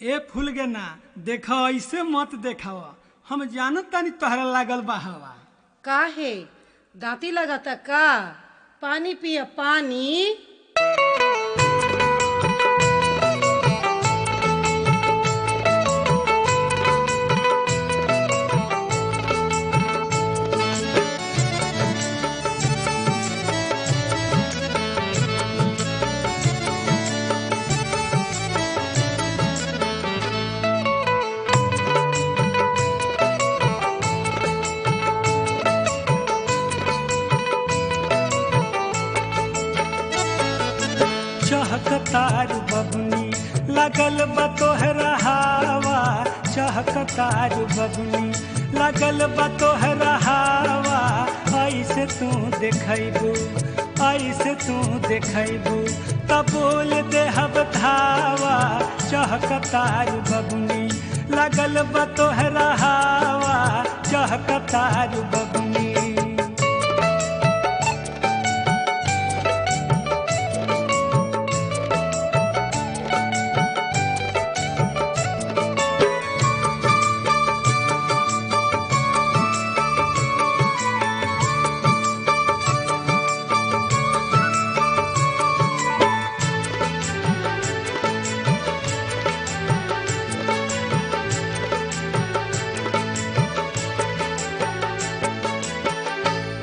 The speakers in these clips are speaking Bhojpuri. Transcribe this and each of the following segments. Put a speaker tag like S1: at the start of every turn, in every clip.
S1: ए फूल गे ना देखो ऐसे मत देखाव। हम जानत तानी तोहरा लागल बा हवा।
S2: काहे दांती लगाता का? पानी पिया पानी।
S1: चहकतार बबनी लगल बा तोहरा हवा। चहकतार बबनी लगल बा तोहरा हवा। ऐसे तू देखैबू ऐसे तू देखैबू तब बोल देहब धावा। चहकतार बबनी लगल बा तोहरा हवा। चहकतार बबनी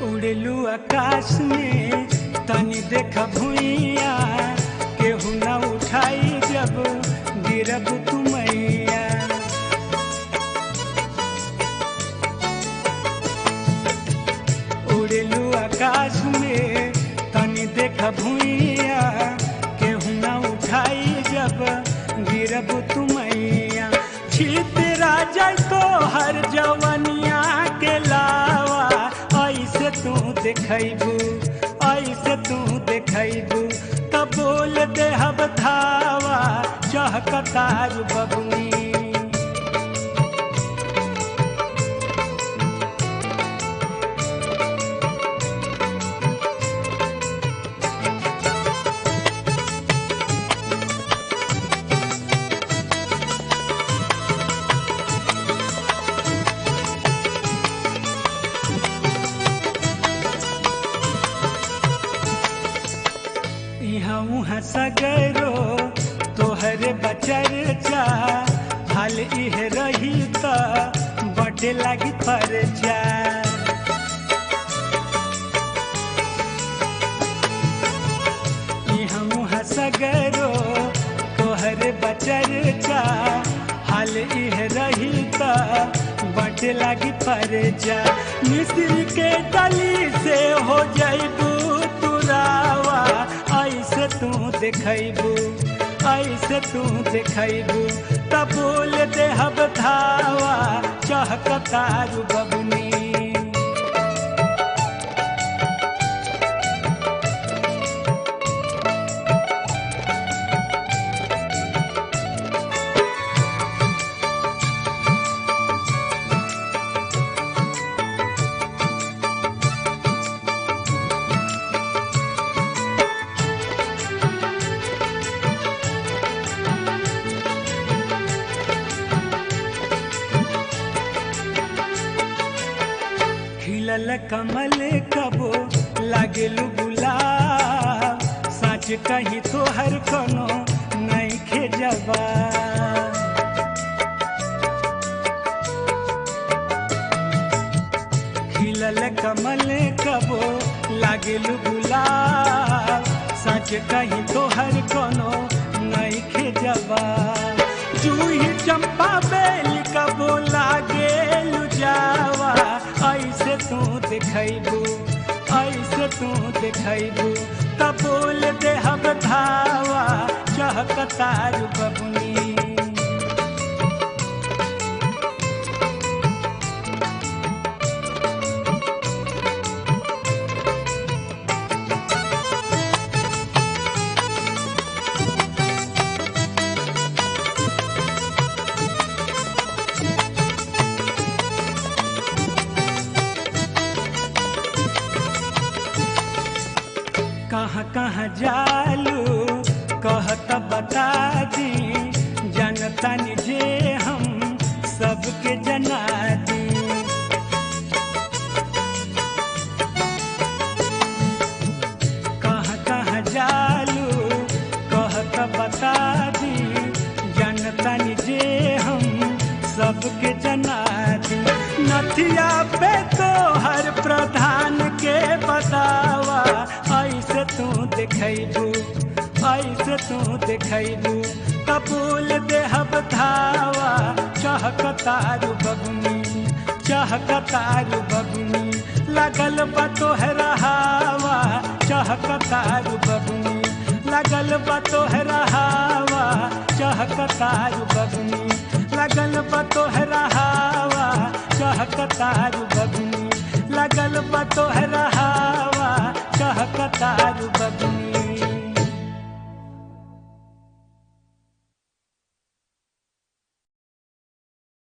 S1: उड़ेलू आकाश में तनी देख भुइया। केहू न उठाई जब गिरब तुमैया। उड़ेलू आकाश में तनी देख भुइया। केहू न उठाई जब गिरब तुमैया। छितरा जाय तो हर जवनिया के लावा। ऐसे तू देखैबू ऐसे तू देखैबू तब बोल देहब धावा। चहकतार बबनी उहाँ सगरो तोहरे बचर्चा। हाल इह रही त बटे लागी परचा। उहाँ सगरो तोहरे बचर्चा। हाल इह रही त बटे लागी परचा। मिस्री के डली से हो जाइबू तुरावा। ऐसे तू देखैबू ऐसे तू देखैबू तब बोल देहब धावा। चहकतार बबनी खिलल कमल कबो लागेलू गुलाब। सच कही तोहर कोनो नइखे जवाब। खिलल कमल कबो लागेलू गुलाब। सच कही तोहर कोनो नइखे जवाब। जूही चंपा बेल कबो लागेलू जावा। ऐसे तू देखैबू ऐसे तू देखैबू तब बोल देहब धावा। चहकतार बबनी कहाँ कहाँ जालू कहत बता दी। से तू देखबू कबूल देहब धावा चहकतारू बबुनी चहकतारू बबुनी लगल बा तोहरा हवा चहकतारू बबुनी लगल बा तोहरा हवा चहकतारू बबुनी लगल बा तोहरा हवा चहकतारू बबुनी लगल बा तोहरा हवा चहकतारू बबुनी।